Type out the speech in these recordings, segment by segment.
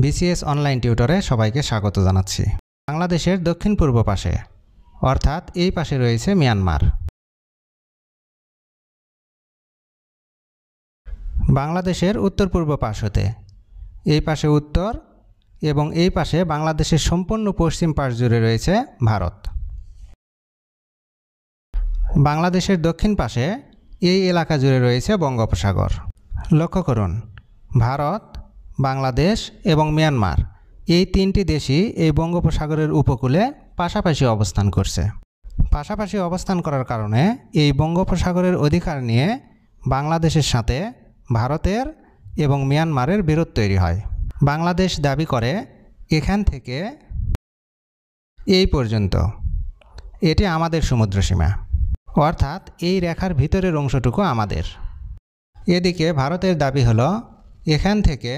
BCS online টিউটরে সবাইকে স্বাগত জানাচ্ছি। বাংলাদেশের দক্ষিণ পূর্ব পাশে অর্থাৎ এই পাশে রয়েছে মিয়ানমার। বাংলাদেশের উত্তর পূর্ব পাশ হতে এই পাশে উত্তর এবং এই পাশে বাংলাদেশের সম্পূর্ণ পশ্চিম পাশ জুড়ে রয়েছে ভারত। বাংলাদেশের দক্ষিণ পাশে এই এলাকা জুড়ে রয়েছে বঙ্গোপসাগর। লক্ষ্য করুন, ভারত, বাংলাদেশ এবং মিয়ানমার এই তিনটি দেশই এই বঙ্গোপসাগরের উপকূলে পাশাপাশি অবস্থান করছে। পাশাপাশি অবস্থান করার কারণে এই বঙ্গোপসাগরের অধিকার নিয়ে বাংলাদেশের সাথে ভারতের এবং মিয়ানমারের বিরোধ তৈরি হয়। বাংলাদেশ দাবি করে এখান থেকে এই পর্যন্ত এটি আমাদের সমুদ্রসীমা, অর্থাৎ এই রেখার ভিতরের অংশটুকু আমাদের। এদিকে ভারতের দাবি হলো এখান থেকে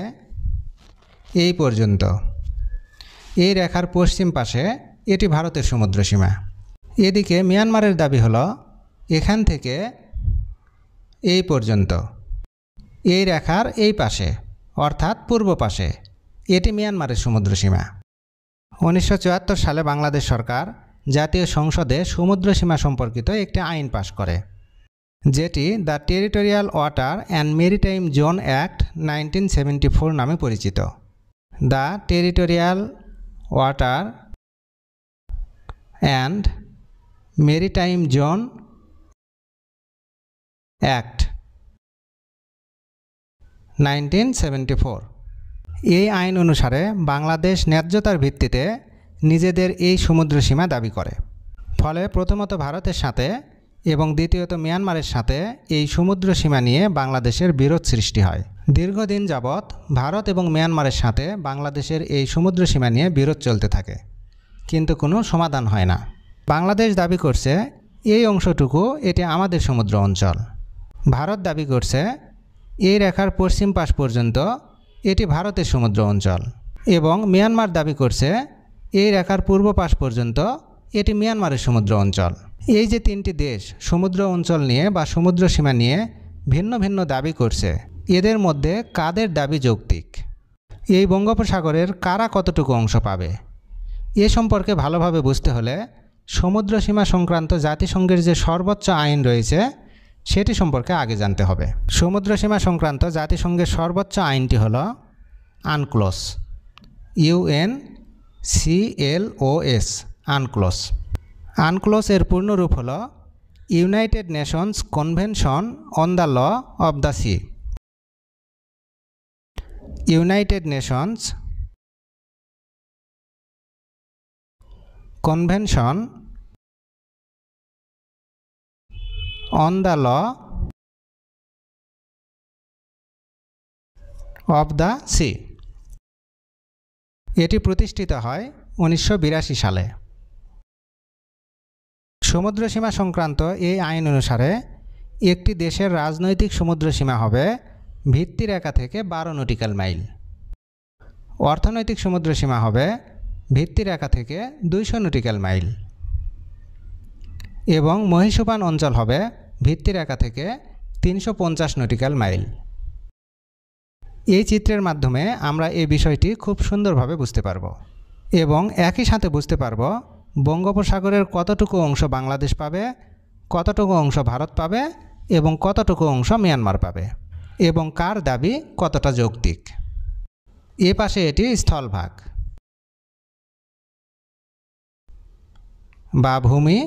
এই পর্যন্ত এই রেখার পশ্চিম পাশে এটি ভারতের সমুদ্রসীমা। এদিকে মিয়ানমারের দাবি হলো এখান থেকে এই পর্যন্ত এই রেখার এই পাশে অর্থাৎ পূর্ব পাশে এটি মিয়ানমারের সমুদ্রসীমা। 1974 সালে বাংলাদেশ সরকার জাতীয় সংসদে সমুদ্রসীমা সম্পর্কিত একটি আইন পাশ করে, যেটি the territorial water and maritime zone act 1974 নামে পরিচিত। The territorial water and maritime zone act 1974। এই আইন অনুসারে বাংলাদেশ ন্যায্যতার ভিত্তিতে নিজেদের এই সমুদ্রসীমা দাবি করে। ফলে প্রথমত ভারতের সাথে এবং দ্বিতীয়ত মিয়ানমারের সাথে এই সমুদ্রসীমা নিয়ে বাংলাদেশের বিরোধ সৃষ্টি হয়। দীর্ঘদিন যাবৎ ভারত এবং মিয়ানমারের সাথে বাংলাদেশের এই সমুদ্রসীমা নিয়ে বিরোধ চলতে থাকে, কিন্তু কোনো সমাধান হয় না। বাংলাদেশ দাবি করছে এই অংশটুকু এটি আমাদের সমুদ্র অঞ্চল। ভারত দাবি করছে এই রেখার পশ্চিম পাশ পর্যন্ত এটি ভারতের সমুদ্র অঞ্চল, এবং মিয়ানমার দাবি করছে এই রেখার পূর্ব পাশ পর্যন্ত এটি মিয়ানমারের সমুদ্র অঞ্চল। এই যে তিনটি দেশ সমুদ্র অঞ্চল নিয়ে বা সমুদ্র সীমা নিয়ে ভিন্ন ভিন্ন দাবি করছে, এদের মধ্যে কাদের দাবি যৌক্তিক? এই বঙ্গোপসাগরের কারা কতটুকু অংশ পাবে? এ সম্পর্কে ভালোভাবে বুঝতে হলে সমুদ্র সীমা সংক্রান্ত জাতিসংঘের যে সর্বোচ্চ আইন রয়েছে সেটি সম্পর্কে আগে জানতে হবে। সমুদ্র সীমা সংক্রান্ত জাতিসংঘের সর্বোচ্চ আইনটি হল আনক্লোস, UNCLOS, আনক্লোস। আনক্লোস এর পূর্ণরূপ হল United Nations Convention on the Law of the Sea. United Nations Convention on the Law of the Sea. এটি প্রতিষ্ঠিত হয় 1982 সালে। সমুদ্রসীমা সংক্রান্ত এই আইন অনুসারে একটি দেশের রাজনৈতিক সমুদ্রসীমা হবে ভিত্তিরেখা থেকে 12 নটিক্যাল মাইল, অর্থনৈতিক সমুদ্রসীমা হবে ভিত্তিরেখা থেকে 200 নটিক্যাল মাইল, এবং মহীসোপান অঞ্চল হবে ভিত্তিরেখা থেকে 350 নটিক্যাল মাইল। এই চিত্রের মাধ্যমে আমরা এই বিষয়টি খুব সুন্দরভাবে বুঝতে পারব, এবং একই সাথে বুঝতে পারব বঙ্গোপসাগরের কতটুকু অংশ বাংলাদেশ পাবে, কতটুকু অংশ ভারত পাবে এবং কতটুকু অংশ মিয়ানমার পাবে, এবং কার দাবি কতটা যৌক্তিক। এ পাশে এটি স্থলভাগ বা ভূমি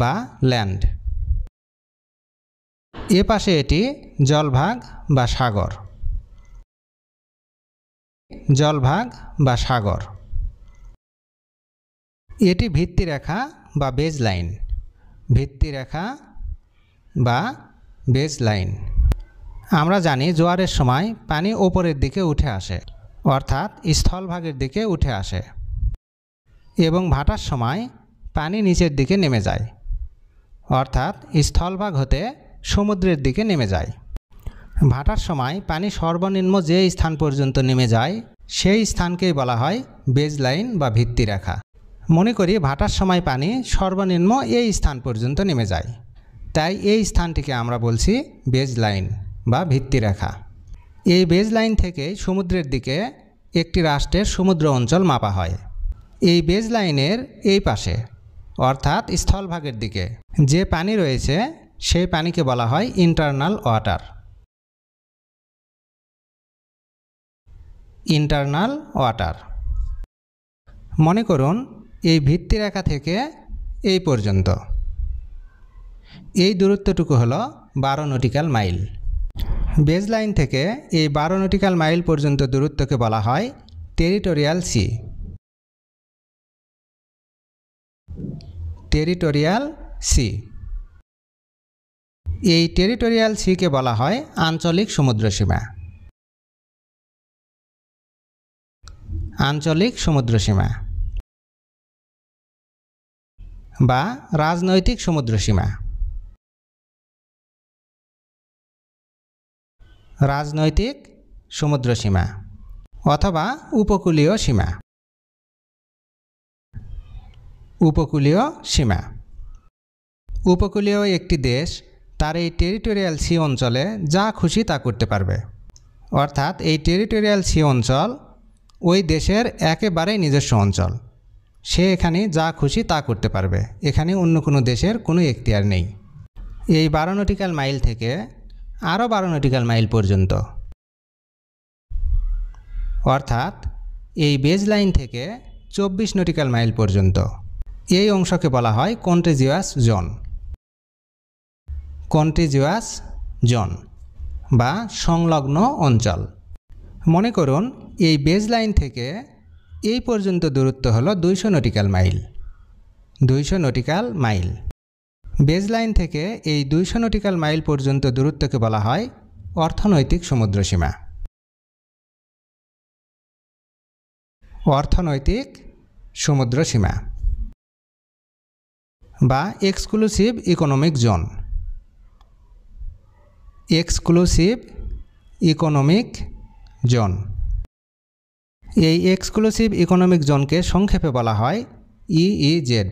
বা ল্যান্ড, এ পাশে এটি জলভাগ বা সাগর, জলভাগ বা সাগর। এটি ভিত্তিরেখা বা বেজ লাইন, ভিত্তিরেখা বা বেজ লাইন। আমরা জানি জোয়ারের সময় পানি ওপরের দিকে উঠে আসে, অর্থাৎ স্থলভাগের দিকে উঠে আসে, এবং ভাটার সময় পানি নিচের দিকে নেমে যায়, অর্থাৎ স্থলভাগ হতে সমুদ্রের দিকে নেমে যায়। ভাটার সময় পানি সর্বনিম্ন যে স্থান পর্যন্ত নেমে যায় সেই স্থানকেই বলা হয় বেজ লাইন বা ভিত্তিরেখা। মনে করি ভাটার সময় পানি সর্বনিম্ন এই স্থান পর্যন্ত নেমে যায়, তাই এই স্থানটিকে আমরা বলছি বেজ লাইন বা ভিত্তিরেখা। এই বেজ লাইন থেকে সমুদ্রের দিকে একটি রাষ্ট্রের সমুদ্র অঞ্চল মাপা হয়। এই বেজলাইনের এই পাশে অর্থাৎ স্থলভাগের দিকে যে পানি রয়েছে সেই পানিকে বলা হয় ইন্টারনাল ওয়াটার। Internal water. মনে করুন এই ভিত্তিরেখা থেকে এই পর্যন্ত এই দূরত্বটুকু হলো 12 নটিক্যাল মাইল। বেজলাইন থেকে এই 12 নটিক্যাল মাইল পর্যন্ত দূরত্বকে বলা হয় টেরিটোরিয়াল সি। Territorial sea. এই টেরিটোরিয়াল সিকে বলা হয় আঞ্চলিক সমুদ্রসীমা। আঞ্চলিক সমুদ্রসীমা বা রাজনৈতিক সমুদ্রসীমা। রাজনৈতিক সমুদ্রসীমা অথবা উপকূলীয় সীমা। উপকূলীয় সীমা। উপকূলীয় একটি দেশ তার এই টেরিটোরিয়াল সি অঞ্চলে যা খুশি তা করতে পারবে, অর্থাৎ এই টেরিটোরিয়াল সি অঞ্চল ওই দেশের একেবারেই নিজস্ব অঞ্চল। সে এখানে যা খুশি তা করতে পারবে, এখানে অন্য কোনো দেশের কোনো এখতিয়ার নেই। এই 12 নটিক্যাল মাইল থেকে আরও 12 নটিক্যাল মাইল পর্যন্ত, অর্থাৎ এই বেজলাইন থেকে 24 নটিক্যাল মাইল পর্যন্ত এই অংশকে বলা হয় কন্টিজিউয়াস জোন। কন্টিজিউয়াস জোন বা সংলগ্ন অঞ্চল। মনে করুন এই বেজলাইন থেকে এই পর্যন্ত দূরত্ব হলো 200 nautical mile. 200 nautical mile. Baseline থেকে এই 200 নটিক্যাল মাইল পর্যন্ত দূরত্বকে বলা হয় অর্থনৈতিক সমুদ্রসীমা। অর্থনৈতিক সমুদ্রসীমা বা exclusive economic zone. Exclusive economic zone. এই এক্সক্লুসিভ ইকোনমিক জোনকে সংক্ষেপে বলা হয় ইইজেড।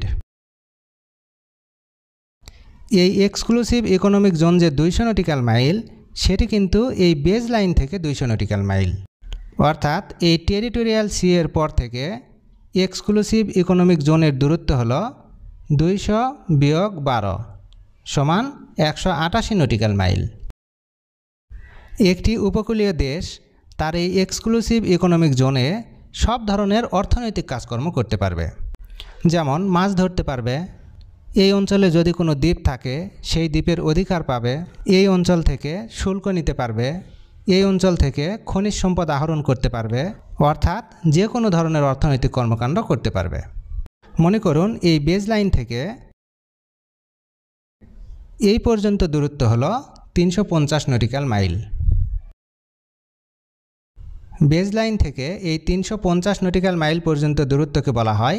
এই এক্সক্লুসিভ ইকোনমিক জোন যে 200 নটিক্যাল মাইল, সেটি কিন্তু এই বেজলাইন থেকে 200 নটিক্যাল মাইল। অর্থাৎ এই টেরিটোরিয়াল সি এর পর থেকে এক্সক্লুসিভ ইকোনমিক জোনের দূরত্ব হল 200 - 12 সমান 188 নটিক্যাল মাইল। একটি উপকূলীয় দেশ তার এই এক্সক্লুসিভ ইকোনমিক জোনে সব ধরনের অর্থনৈতিক কাজকর্ম করতে পারবে, যেমন মাছ ধরতে পারবে, এই অঞ্চলে যদি কোনো দ্বীপ থাকে সেই দ্বীপের অধিকার পাবে, এই অঞ্চল থেকে শুল্ক নিতে পারবে, এই অঞ্চল থেকে খনিজ সম্পদ আহরণ করতে পারবে, অর্থাৎ যে কোনো ধরনের অর্থনৈতিক কর্মকাণ্ড করতে পারবে। মনে করুন এই বেজলাইন থেকে এই পর্যন্ত দূরত্ব হলো 350 নটিক্যাল মাইল। বেজলাইন থেকে এই 350 নটিক্যাল মাইল পর্যন্ত দূরত্বকে বলা হয়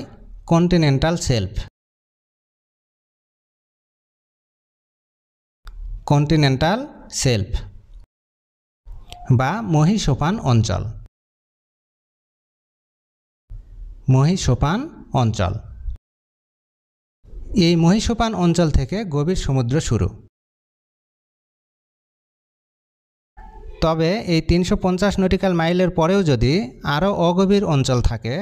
কন্টিনেন্টাল শেলফ। কন্টিনেন্টাল শেলফ বা মহীসোপান অঞ্চল। মহীসোপান অঞ্চল। এই মহীসোপান অঞ্চল থেকে গভীর সমুদ্র শুরু। তবে এই 350 নটিক্যাল মাইলের পরেও যদি আরও অগভীর অঞ্চল থাকে,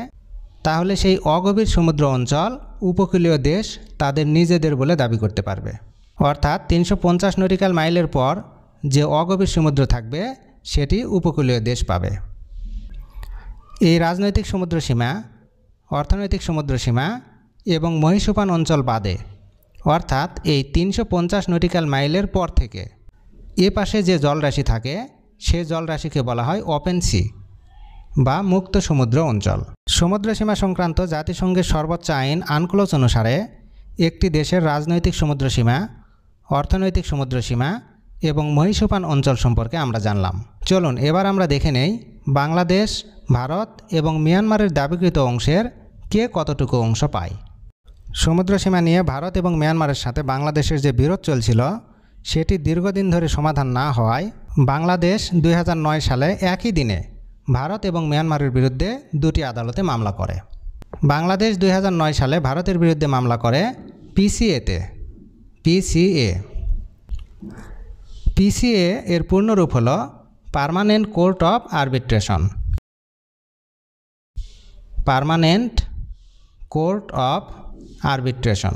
তাহলে সেই অগভীর সমুদ্র অঞ্চল উপকূলীয় দেশ তাদের নিজেদের বলে দাবি করতে পারবে। অর্থাৎ 350 নটিক্যাল মাইলের পর যে অগভীর সমুদ্র থাকবে সেটি উপকূলীয় দেশ পাবে। এই রাজনৈতিক সমুদ্রসীমা, অর্থনৈতিক সমুদ্রসীমা এবং মহীসোপান অঞ্চল বাদে, অর্থাৎ এই 350 নটিক্যাল মাইলের পর থেকে এ পাশে যে জলরাশি থাকে সে জলরাশিকে বলা হয় ওপেন সি বা মুক্ত সমুদ্র অঞ্চল। সমুদ্রসীমা সংক্রান্ত জাতিসংঘের সর্বোচ্চ আইন আনক্লোজ অনুসারে একটি দেশের রাজনৈতিক সমুদ্রসীমা, অর্থনৈতিক সমুদ্রসীমা এবং মহীসোপান অঞ্চল সম্পর্কে আমরা জানলাম। চলুন এবার আমরা দেখে নেই বাংলাদেশ, ভারত এবং মিয়ানমারের দাবিকৃত অংশের কে কতটুকু অংশ পায়। সমুদ্রসীমা নিয়ে ভারত এবং মিয়ানমারের সাথে বাংলাদেশের যে বিরোধ চলছিল সেটি দীর্ঘদিন ধরে সমাধান না হওয়ায় বাংলাদেশ 2009 সালে একই দিনে ভারত এবং মিয়ানমারের বিরুদ্ধে দুটি আদালতে মামলা করে। বাংলাদেশ 2009 সালে ভারতের বিরুদ্ধে মামলা করে পিসিএতে। পিসিএ এর পূর্ণরূপ হল permanent court of arbitration. Permanent court of arbitration.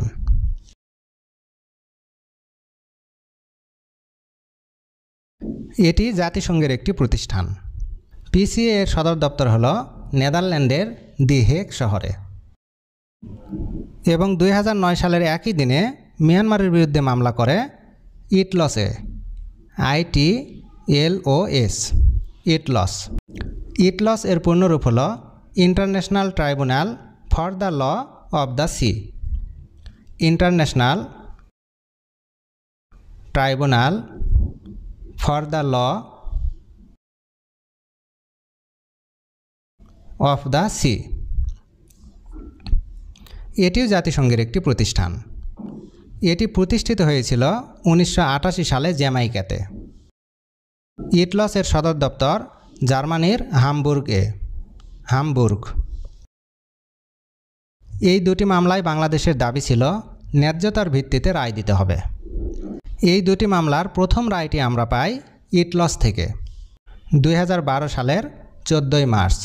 এটি জাতিসংঘের একটি প্রতিষ্ঠান। পিসিএ এর সদর দপ্তর হল নেদারল্যান্ডের দি হেগ শহরে। এবং 2009 সালের একই দিনে মিয়ানমারের বিরুদ্ধে মামলা করে ইটলসে, ITLOS, ইটলস। ইটলস এর পূর্ণরূপ হল International Tribunal for the Law of the Sea. International Tribunal for the Law of the Sea. এটিও জাতিসংঘের একটি প্রতিষ্ঠান। এটি প্রতিষ্ঠিত হয়েছিল 1988 সালে জ্যামাইকাতে। ইটলস এর সদর দপ্তর জার্মানির হামবুর্গ। এই দুটি মামলায় বাংলাদেশের দাবি ছিল ন্যায্যতার ভিত্তিতে রায় দিতে হবে। এই দুটি মামলার প্রথম রায়টি আমরা পাই ইটলস থেকে 2012 সালের 14 মার্চ।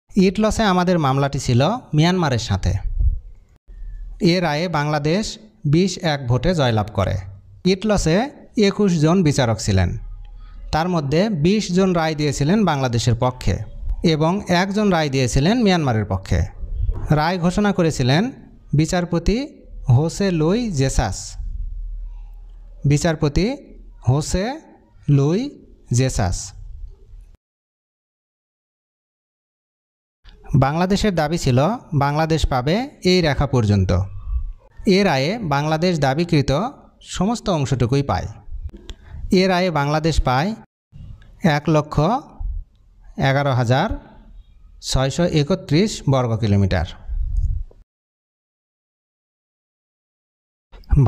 ইটলসে আমাদের মামলাটি ছিল মিয়ানমারের সাথে। এ রায়ে বাংলাদেশ 20-1 ভোটে জয়লাভ করে। ইটলসে 21 জন বিচারক ছিলেন। তার মধ্যে 20 জন রায় দিয়েছিলেন বাংলাদেশের পক্ষে এবং 1 জন রায় দিয়েছিলেন মিয়ানমারের পক্ষে। রায় ঘোষণা করেছিলেন বিচারপতি হোসে লুই জেসাস। বিচারপতি হোসে লুই জেসাস। বাংলাদেশের দাবি ছিল বাংলাদেশ পাবে এই রেখা পর্যন্ত। এ রায়ে বাংলাদেশ দাবিকৃত সমস্ত অংশটুকুই পায়। এ রায়ে বাংলাদেশ পায় 1,11,631 বর্গ কিলোমিটার।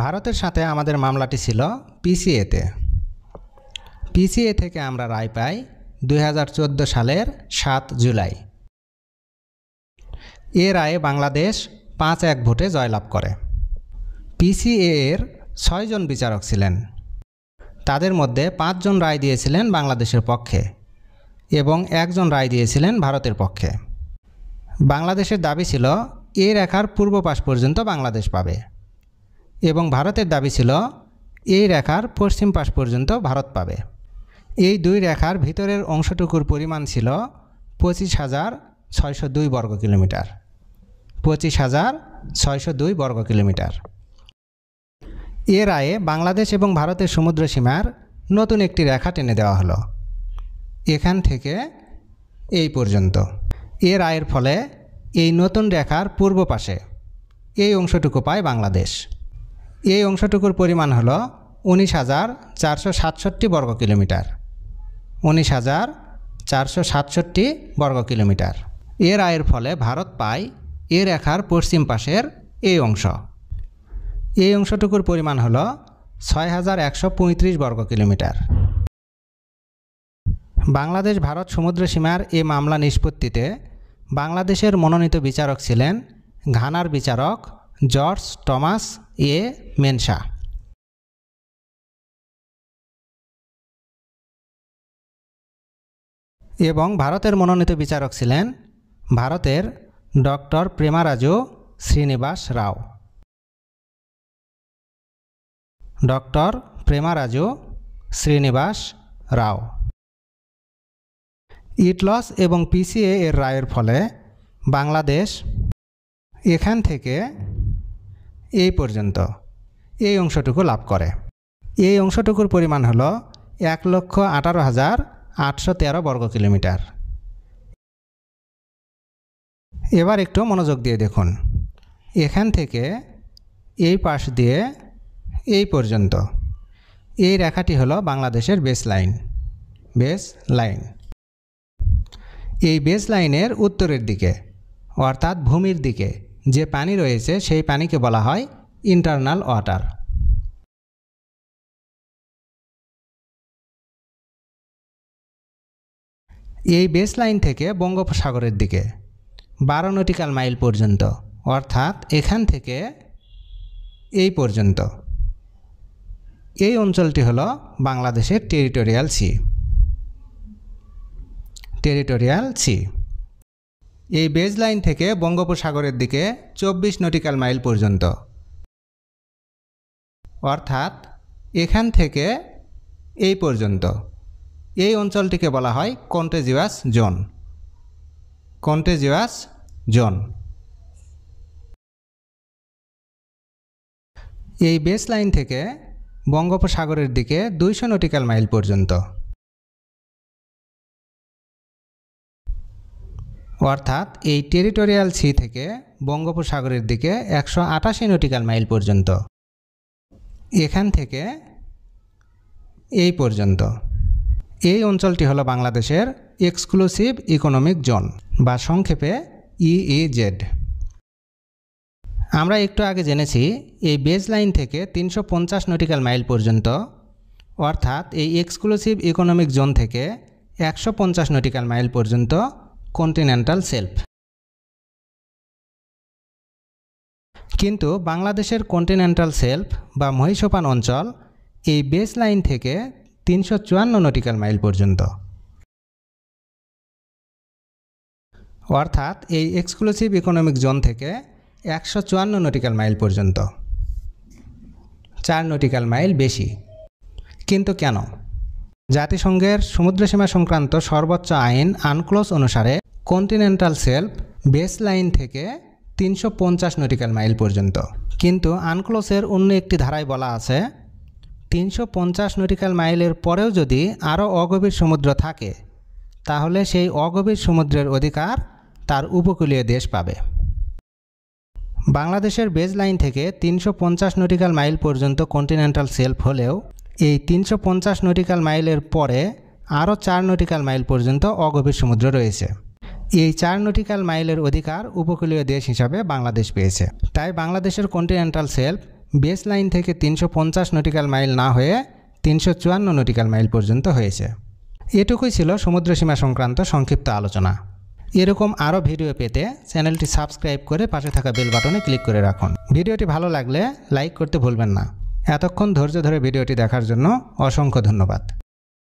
ভারতের সাথে আমাদের মামলাটি ছিল পিসিএতে। পিসিএ থেকে আমরা রায় পাই 2014 সালের 7 জুলাই। এ রায়ে বাংলাদেশ 5-1 ভোটে জয়লাভ করে। পিসিএ এর 6 জন বিচারক ছিলেন। তাদের মধ্যে 5 জন রায় দিয়েছিলেন বাংলাদেশের পক্ষে এবং 1 জন রায় দিয়েছিলেন ভারতের পক্ষে। বাংলাদেশের দাবি ছিল এই রেখার পূর্ব পাশ পর্যন্ত বাংলাদেশ পাবে এবং ভারতের দাবি ছিল এই রেখার পশ্চিম পাশ পর্যন্ত ভারত পাবে। এই দুই রেখার ভিতরের অংশটুকুর পরিমাণ ছিল 25,602 বর্গ কিলোমিটার। 25,602 বর্গ কিলোমিটার। এ রায়ে বাংলাদেশ এবং ভারতের সমুদ্র সীমার নতুন একটি রেখা টেনে দেওয়া হলো, এখান থেকে এই পর্যন্ত। এ রায়ের ফলে এই নতুন রেখার পূর্ব পাশে এই অংশটুকু পায় বাংলাদেশ। এই অংশটুকুর পরিমাণ হল 19,467 বর্গ কিলোমিটার। 19,467 বর্গ কিলোমিটার। এ রায়ের ফলে ভারত পায় এ রেখার পশ্চিম পাশের এই অংশ। এই অংশটুকুর পরিমাণ হল 6,135 বর্গ কিলোমিটার। বাংলাদেশ ভারত সমুদ্র সীমার এই মামলা নিষ্পত্তিতে বাংলাদেশের মনোনীত বিচারক ছিলেন ঘানার বিচারক জর্জ টমাস এ মেনশা। এবং ভারতের মনোনীত বিচারক ছিলেন ভারতের ডক্টর প্রেমারাজু শ্রীনিবাস রাও। ডক্টর প্রেমারাজু শ্রীনিবাস রাও। ইটলস এবং পিসিএ এর রায়ের ফলে বাংলাদেশ এখান থেকে এই পর্যন্ত এই অংশটুকু লাভ করে। এই অংশটুকুর পরিমাণ হল 1,18,813 বর্গ কিলোমিটার। এবার একটু মনোযোগ দিয়ে দেখুন। এখান থেকে এই পাশ দিয়ে এই পর্যন্ত এই রেখাটি হলো বাংলাদেশের বেস লাইন। এই বেস লাইনের উত্তরের দিকে অর্থাৎ ভূমির দিকে যে পানি রয়েছে সেই পানিকে বলা হয় ইন্টারনাল ওয়াটার। এই বেস লাইন থেকে বঙ্গোপসাগরের দিকে 12 নটিক্যাল মাইল পর্যন্ত অর্থাৎ এখান থেকে এই পর্যন্ত এই অঞ্চলটি হলো বাংলাদেশের টেরিটোরিয়াল সি। Territorial sea. এই বেজ লাইন থেকে বঙ্গোপসাগরের দিকে 24 নটিক্যাল মাইল পর্যন্ত, অর্থাৎ এখান থেকে এই পর্যন্ত এই অঞ্চলটিকে বলা হয় কন্টিজিউয়াস জোন। Contiguous zone. এই বেস লাইন থেকে বঙ্গোপসাগরের দিকে 200 নটিক্যাল মাইল পর্যন্ত, অর্থাৎ এই টেরিটোরিয়াল সি থেকে বঙ্গোপসাগরের দিকে 188 নটিক্যাল মাইল পর্যন্ত, এখান থেকে এই পর্যন্ত। এই অঞ্চলটি হলো বাংলাদেশের এক্সক্লুসিভ ইকোনমিক জোন বা সংক্ষেপে EEZ। আমরা একটু আগে জেনেছি এই বেজ লাইন থেকে 350 নটিক্যাল মাইল পর্যন্ত, অর্থাৎ এই এক্সক্লুসিভ ইকোনমিক জোন থেকে 150 নটিক্যাল মাইল পর্যন্ত কন্টিনেন্টাল শেলফ। কিন্তু বাংলাদেশের কন্টিনেন্টাল শেলফ বা মহীসোপান অঞ্চল এই বেস লাইন থেকে 354 নটিক্যাল মাইল পর্যন্ত, অর্থাৎ এই এক্সক্লুসিভ ইকোনমিক জোন থেকে 154 নটিক্যাল মাইল পর্যন্ত, 4 নটিক্যাল মাইল বেশি। কিন্তু কেন? জাতিসংঘের সমুদ্রসীমা সংক্রান্ত সর্বোচ্চ আইন আনক্লোজ অনুসারে কন্টিনেন্টাল শেলফ বেস লাইন থেকে 350 নটিক্যাল মাইল পর্যন্ত। কিন্তু আনক্লোজের অন্য একটি ধারায় বলা আছে 350 নটিক্যাল মাইলের পরেও যদি আরও অগভীর সমুদ্র থাকে তাহলে সেই অগভীর সমুদ্রের অধিকার তার উপকূলীয় দেশ পাবে। বাংলাদেশের বেজ লাইন থেকে 350 নটিক্যাল মাইল পর্যন্ত কন্টিনেন্টাল শেলফ হলেও এই 350 নটিক্যাল মাইলের পরে আরও 4 নটিক্যাল মাইল পর্যন্ত অগভীর সমুদ্র রয়েছে। এই 4 নটিক্যাল মাইলের অধিকার উপকূলীয় দেশ হিসাবে বাংলাদেশ পেয়েছে। তাই বাংলাদেশের কন্টিনেন্টাল শেলফ বেস লাইন থেকে 350 নটিক্যাল মাইল না হয়ে 354 নটিক্যাল মাইল পর্যন্ত হয়েছে। এটুকুই ছিল সমুদ্রসীমা সংক্রান্ত সংক্ষিপ্ত আলোচনা। এরকম আরও ভিডিও পেতে চ্যানেলটি সাবস্ক্রাইব করে পাশে থাকা বেল বাটনে ক্লিক করে রাখুন। ভিডিওটি ভালো লাগলে লাইক করতে ভুলবেন না। এতক্ষণ ধৈর্য ধরে ভিডিওটি দেখার জন্য অসংখ্য ধন্যবাদ।